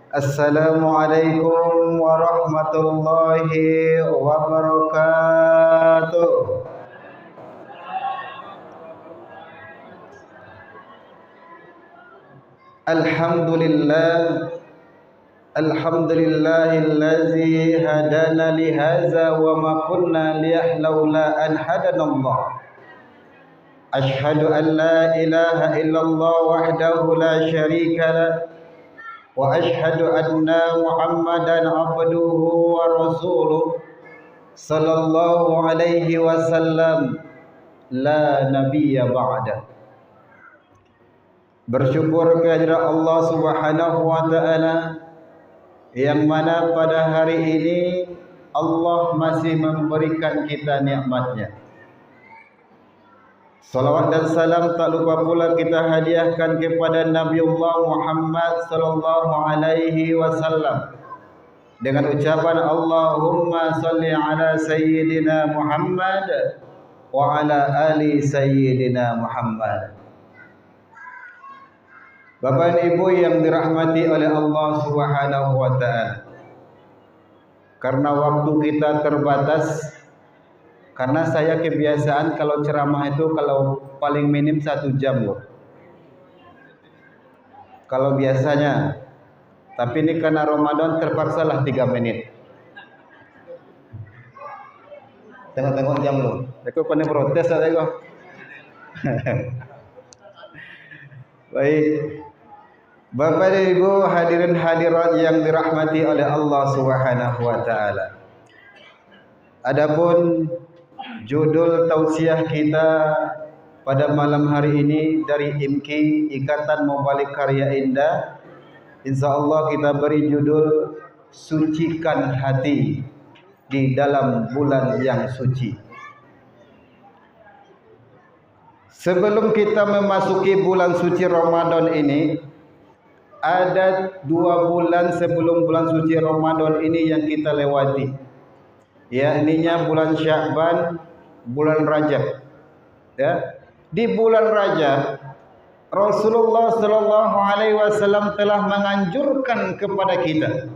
Assalamualaikum warahmatullahi wabarakatuh. Alhamdulillah, alhamdulillahillazi hadana lihaza wa ma kunna liyahlaula an hadanallah. Ashhadu an la ilaha illallah wahdahu la syarika lah. Wa ashhadu anna Muhammadan abduhu wa rasuluh sallallahu alaihi wasallam la nabiyya ba'da. Bersyukur kehadirat Allah Subhanahu wa taala yang mana pada hari ini Allah masih memberikan kita nikmat-Nya. Salawat dan salam tak lupa pula kita hadiahkan kepada Nabiullah Muhammad sallallahu alaihi wasallam dengan ucapan Allahumma salli ala sayyidina Muhammad wa ala ali sayyidina Muhammad. Bapak dan Ibu yang dirahmati oleh Allah Subhanahu wa taala. Karena waktu kita terbatas, karena saya kebiasaan kalau ceramah itu kalau paling minim 1 jam loh. Kalau biasanya. Tapi ini karena Ramadan terpaksalah 3 menit. Tengok-tengok jam loh. Aku pernah protes lah aku. Baik. Bapak dan Ibu hadirin hadirat yang dirahmati oleh Allah Subhanahu wa taala. Adapun judul tausiah kita pada malam hari ini dari IMKI, Ikatan Mubalik Karya Indah. InsyaAllah kita beri judul Sucikan Hati di dalam bulan yang suci. Sebelum kita memasuki bulan suci Ramadan ini, ada 2 bulan sebelum bulan suci Ramadan ini yang kita lewati. Yakninya bulan Sya'ban, bulan Rajab. Ya. Di bulan Rajab Rasulullah sallallahu alaihi wasallam telah menganjurkan kepada kita,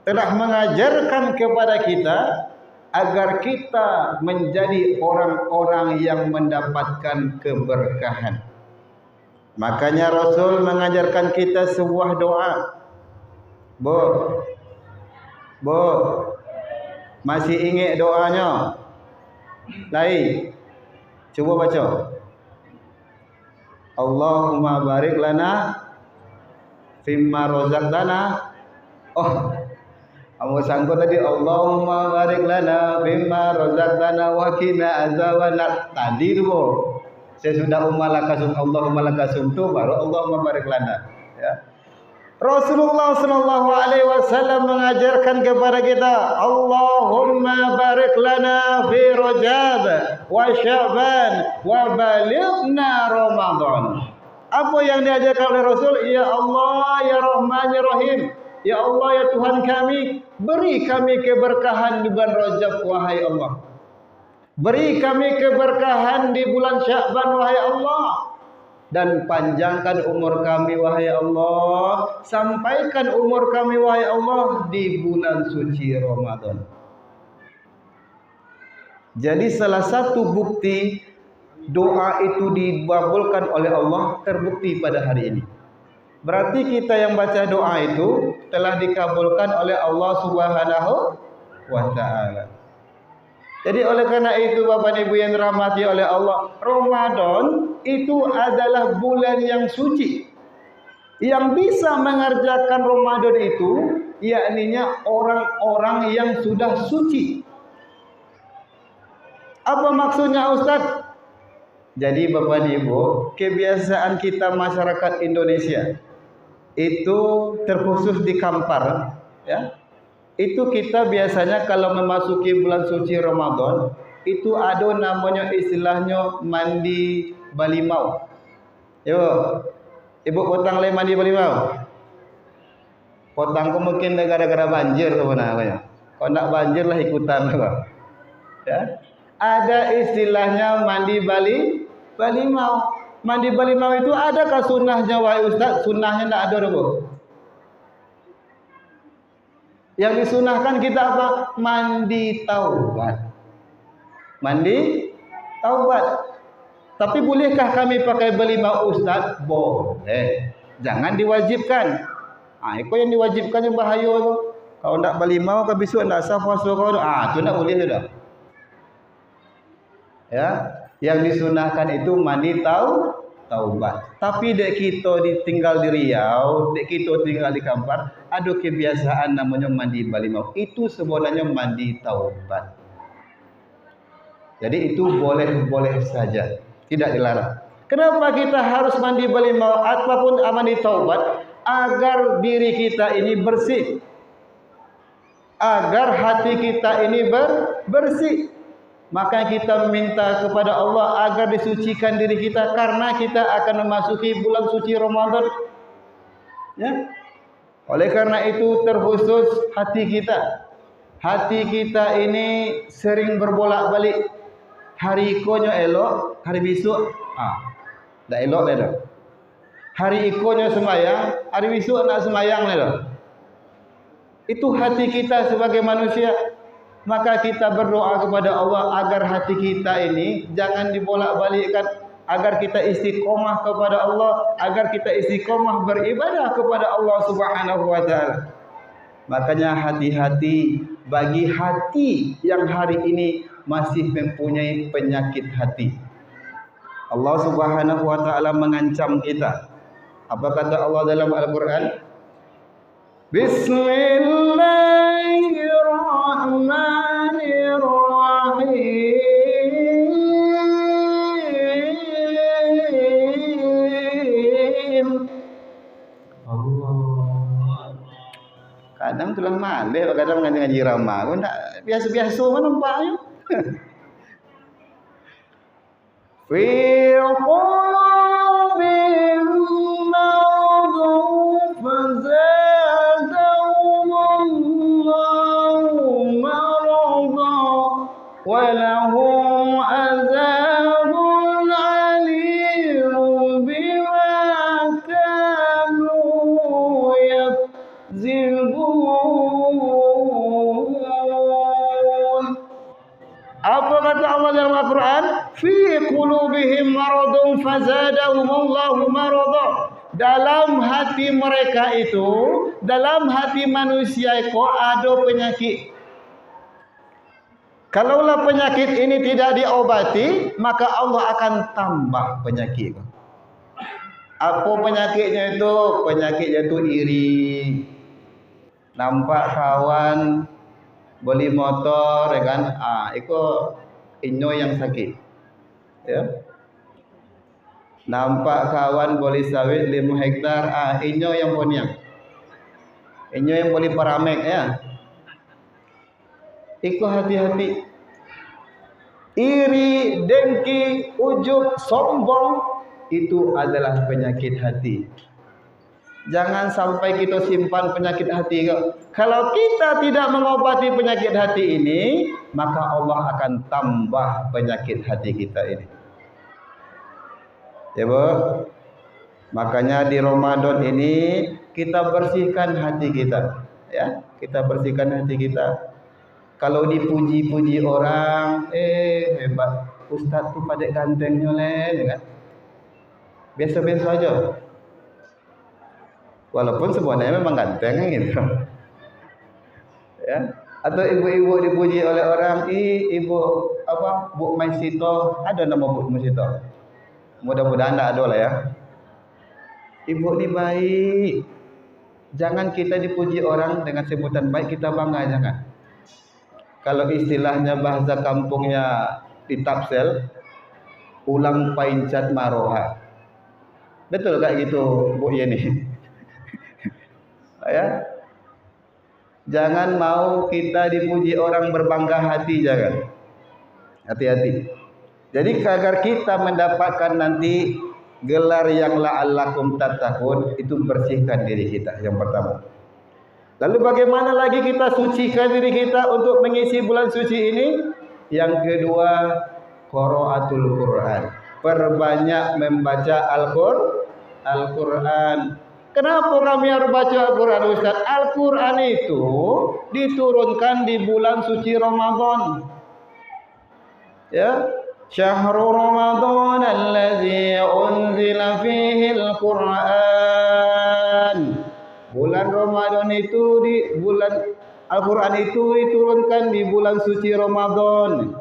telah mengajarkan kepada kita agar kita menjadi orang-orang yang mendapatkan keberkahan. Makanya Rasul mengajarkan kita sebuah doa. Bu, masih ingat doanya? Lain. Coba baca. Allahumma barik lana fimma razaqtana. Oh, kamu sanggup tadi Allahumma barik lana fimma razaqtana wa qina azabannar. Tadi tu Bu. Saya sudah Allahumma lakasum tu baru Allahumma barik lana. Ya. Rasulullah sallallahu alaihi wasallam mengajarkan kepada kita, Allahumma barik lana fi Rajab wa Sya'ban wa balighna Ramadan. Apa yang diajarkan oleh Rasul? Ya Allah, ya Rahman, ya Rahim. Ya Allah, ya Tuhan kami, beri kami keberkahan di bulan Rajab, wahai Allah. Beri kami keberkahan di bulan Sya'ban, wahai Allah. Dan panjangkan umur kami, wahai Allah. Sampaikan umur kami, wahai Allah, di bulan suci Ramadan. Jadi salah satu bukti doa itu dikabulkan oleh Allah terbukti pada hari ini. Berarti kita yang baca doa itu telah dikabulkan oleh Allah Subhanahu wa taala. Jadi oleh karena itu Bapak Ibu yang dirahmati oleh Allah, Ramadan itu adalah bulan yang suci. Yang bisa mengerjakan Ramadan itu yakninya orang-orang yang sudah suci. Apa maksudnya Ustaz? Jadi Bapak Ibu, kebiasaan kita masyarakat Indonesia itu terkhusus di Kampar, ya. Itu kita biasanya kalau memasuki bulan suci Ramadan itu ada namanya istilahnya mandi balimau. Yo, Ibu potang le mandi balimau. Potangku mungkin gara-gara banjir sebenarnya. Kalau nak banjir lah ikutan kok. Ya. Ada istilahnya mandi balimau. Mandi balimau itu adakah sunnahnya wahai Ustaz? Sunnahnya tidak ada, Bu. Yang disunahkan kita apa? Mandi taubat. Mandi taubat. Tapi bolehkah kami pakai berlimau Ustaz? Boleh. Jangan diwajibkan. Itu yang diwajibkan yang bahaya tu. Kalau nak berlimau ke besok nak sah puasa kau tu. Tu nak boleh dah. Ya, yang disunahkan itu mandi taubat. Tapi dek kita tinggal di Riau, dek kita tinggal di Kampar, ada kebiasaan namanya mandi berlimau. Itu sebenarnya mandi taubat. Jadi itu boleh-boleh saja, tidak dilarang. Kenapa kita harus mandi berlimau ataupun mandi taubat? Agar diri kita ini bersih, agar hati kita ini bersih. Maka kita minta kepada Allah agar disucikan diri kita karena kita akan memasuki bulan suci Ramadan. Ya. Oleh karena itu terkhusus hati kita. Hati kita ini sering berbolak-balik. Hari ikonyo elok, hari besok dah elok dah. Hari ikonyo sembahyang, hari besok nak sembahyang dah. Itu hati kita sebagai manusia. Maka kita berdoa kepada Allah agar hati kita ini jangan dibolak-balikkan, agar kita istiqomah kepada Allah, agar kita istiqomah beribadah kepada Allah Subhanahu wa taala. Makanya hati-hati bagi hati yang hari ini masih mempunyai penyakit hati. Allah Subhanahu wa taala mengancam kita. Apa kata Allah dalam Al-Qur'an? Bismillahirrahmanirrahim. Allah. Kadang tulang malih, kadang ngaji ramah. Ndak biasa-biasa mana nampaknya. Fi qulubihim maradun fazadahumullahu maradan wa lahum azabun alim bima kanu yakzibun. Apa kata Allah dalam Al-Quran? Fi qulubihim maradun fazadahumullahu marada. Dalam hati mereka itu, dalam hati manusia itu ada penyakit. Kalaulah penyakit ini tidak diobati, maka Allah akan tambah penyakit. Apa penyakitnya itu? Penyakitnya itu iri. Nampak kawan beli motor, ya kan? Itu inyo yang sakit. Ya. Nampak kawan beli sawit 5 hektar, inyo yang boniang. Inyo yang beli paramek ya. Iku hati-hati. Iri, dengki, ujub, sombong itu adalah penyakit hati. Jangan sampai kita simpan penyakit hati. Kalau kita tidak mengobati penyakit hati ini, maka Allah akan tambah penyakit hati kita ini. Ya, Bu. Makanya di Ramadan ini kita bersihkan hati kita, ya. Kita bersihkan hati kita. Kalau dipuji-puji orang, hebat, Ustaz tu pada gantengnya kan. Biasa-biasa aja. Walaupun sebenarnya memang ganteng gitu. Ya. Atau ibu-ibu dipuji oleh orang, ibu apa? Bu Maisito, ada nama Bu Maisito. Mudah-mudahan tidak ada lah ya. Ibu ni baik. Jangan kita dipuji orang dengan sebutan baik kita bangga, jangan. Kalau istilahnya bahasa kampungnya di Tapsel, ulang paincat maroha. Betul kayak gitu Bu Yeni. Ya. Jangan mau kita dipuji orang berbangga hati, jangan. Hati-hati. Jadi agar kita mendapatkan nanti gelar yang la'allakum tattaqun, itu bersihkan diri kita yang pertama. Lalu bagaimana lagi kita sucikan diri kita untuk mengisi bulan suci ini? Yang kedua, qiraatul Quran. Perbanyak membaca Al-Quran. Kenapa kami harus baca Al-Quran, Ustaz? Al-Quran itu diturunkan di bulan suci Ramadan. Ya, syahrul Ramadan allazi unzila fihi Al-Quran. Bulan Ramadan itu Al-Quran itu diturunkan di bulan suci Ramadan.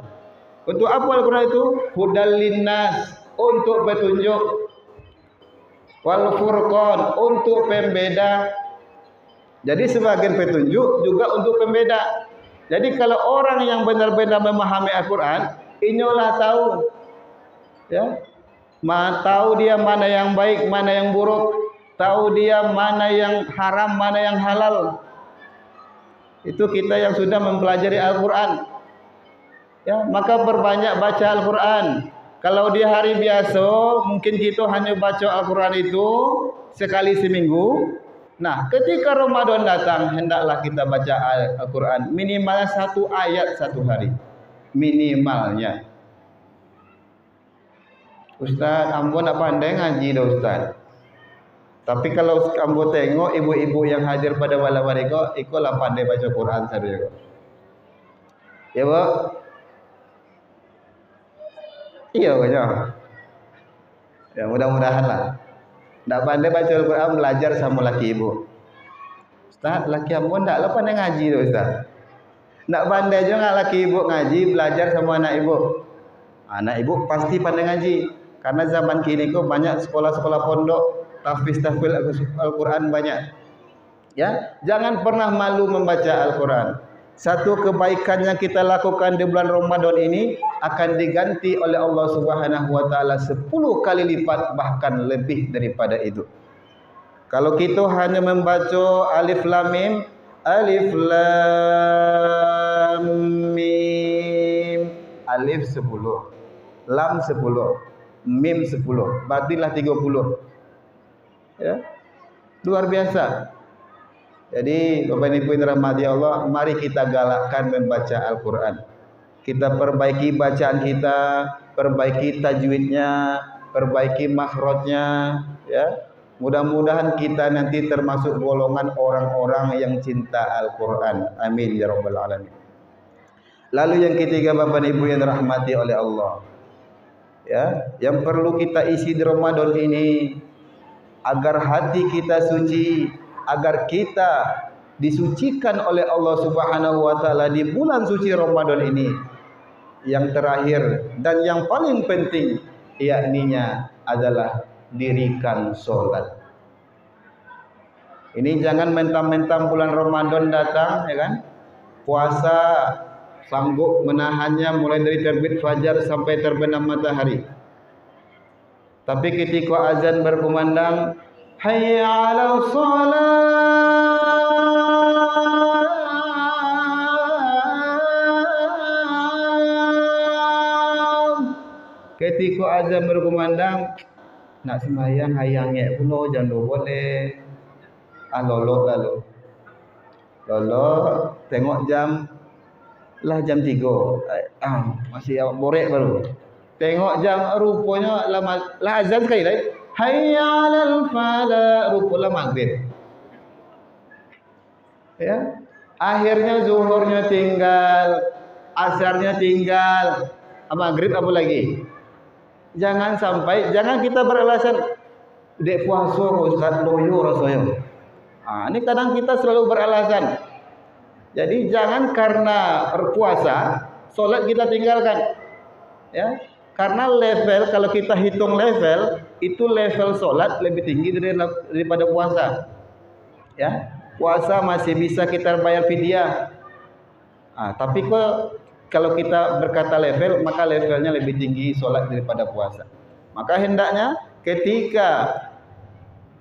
Untuk apa Al-Quran itu? Hudal linnas, untuk petunjuk. Wal furqan, untuk pembeda. Jadi sebagian petunjuk juga untuk pembeda. Jadi kalau orang yang benar-benar memahami Al-Quran, inilah tahu, ya, tahu dia mana yang baik, mana yang buruk, tahu dia mana yang haram, mana yang halal. Itu kita yang sudah mempelajari Al-Quran. Ya, maka perbanyak baca Al-Quran. Kalau di hari biasa mungkin kita hanya baca Al-Quran itu sekali seminggu. Nah, ketika Ramadan datang hendaklah kita baca Al-Quran minimal 1 ayat 1 hari. Minimalnya. Ustaz, ambo nak pandai ngaji dah Ustaz. Tapi kalau ambo tengok ibu-ibu yang hadir pada malam hari iko lah pandai baca Quran saja. Ya, Bu? Iya banyak. Ya mudah-mudahan lah. Tak pandai baca Al-Quran belajar sama laki ibu. Ustaz, laki ambo tak lah pandai ngaji tu Ustaz. Tak pandai juga laki ibu ngaji belajar sama anak ibu. Anak ibu pasti pandai ngaji. Karena zaman kini kok banyak sekolah-sekolah pondok tahfiz Al-Quran banyak. Ya, jangan pernah malu membaca Al-Quran. Satu kebaikan yang kita lakukan di bulan Ramadan ini akan diganti oleh Allah Subhanahu wa taala 10 kali lipat bahkan lebih daripada itu. Kalau kita hanya membaca alif lam mim, alif 10, lam 10, mim 10, berartilah 30. Ya. Luar biasa. Jadi Bapak Ibu yang dirahmati Allah, mari kita galakkan membaca Al-Quran. Kita perbaiki bacaan kita, perbaiki tajwidnya, perbaiki makhrajnya, ya. Mudah-mudahan kita nanti termasuk golongan orang-orang yang cinta Al-Quran. Amin ya rabbal alamin. Lalu yang ketiga Bapak Ibu yang dirahmati oleh Allah, ya, yang perlu kita isi di Ramadan ini agar hati kita suci, agar kita disucikan oleh Allah Subhanahu wa taala di bulan suci Ramadan ini. Yang terakhir dan yang paling penting yakninya adalah dirikan salat. Ini jangan mentang-mentang bulan Ramadan datang, ya kan? Puasa sanggup menahannya mulai dari terbit fajar sampai terbenam matahari. Tapi ketika azan berkumandang, hayya 'alal shalah. Ketika azan berkumandang, nak sembahyang hayangnya pula jangan boleh. Lolok lalu. Lolok tengok jam lah jam 3. Masih borek baru. Tengok jam rupanya lah azan sekali lagi. Hayya 'alal falah, rupanya maghrib. Ya. Akhirnya zuhurnya tinggal, asarnya tinggal, maghrib apa lagi? Jangan kita beralasan dek puasa Ustaz loyo rasanya. Ini kadang kita selalu beralasan. Jadi jangan karena berpuasa solat kita tinggalkan. Ya. Karena level, kalau kita hitung level, itu level solat lebih tinggi daripada puasa. Ya, puasa masih bisa kita bayar fidyah. Tapi kalau kita berkata level, maka levelnya lebih tinggi solat daripada puasa. Maka hendaknya ketika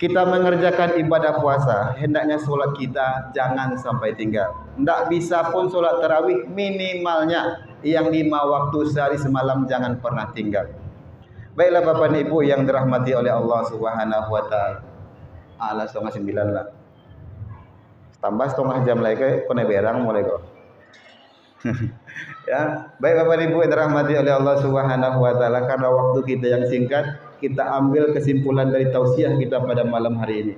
kita mengerjakan ibadah puasa, hendaknya solat kita jangan sampai tinggal. Tidak bisa pun solat tarawih minimalnya yang 5 waktu sehari semalam jangan pernah tinggal. Baiklah Bapak dan Ibu yang dirahmati oleh Allah Subhanahu wa taala. 9:30 lah. Tambah setengah jam lagi kena berang mulai kok. Ya, baik Bapak dan Ibu yang dirahmati oleh Allah Subhanahu wa taala, karena waktu kita yang singkat, kita ambil kesimpulan dari tausiah kita pada malam hari ini.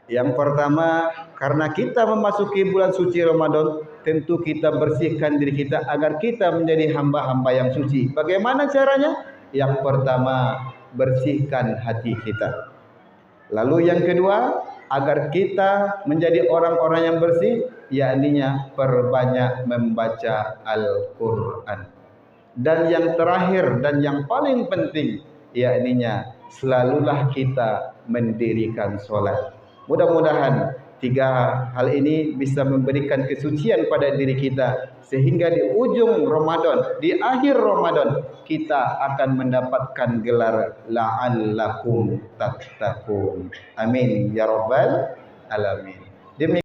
Yang pertama, karena kita memasuki bulan suci Ramadan, tentu kita bersihkan diri kita agar kita menjadi hamba-hamba yang suci. Bagaimana caranya? Yang pertama, bersihkan hati kita. Lalu yang kedua, agar kita menjadi orang-orang yang bersih, yakninya perbanyak membaca Al-Quran. Dan yang terakhir dan yang paling penting, yakninya selalulah kita mendirikan solat. Mudah-mudahan tiga hal ini bisa memberikan kesucian pada diri kita, sehingga di ujung Ramadan, di akhir Ramadan, kita akan mendapatkan gelar la'allakum tattaqun. Amin ya rabbal alamin. Demikian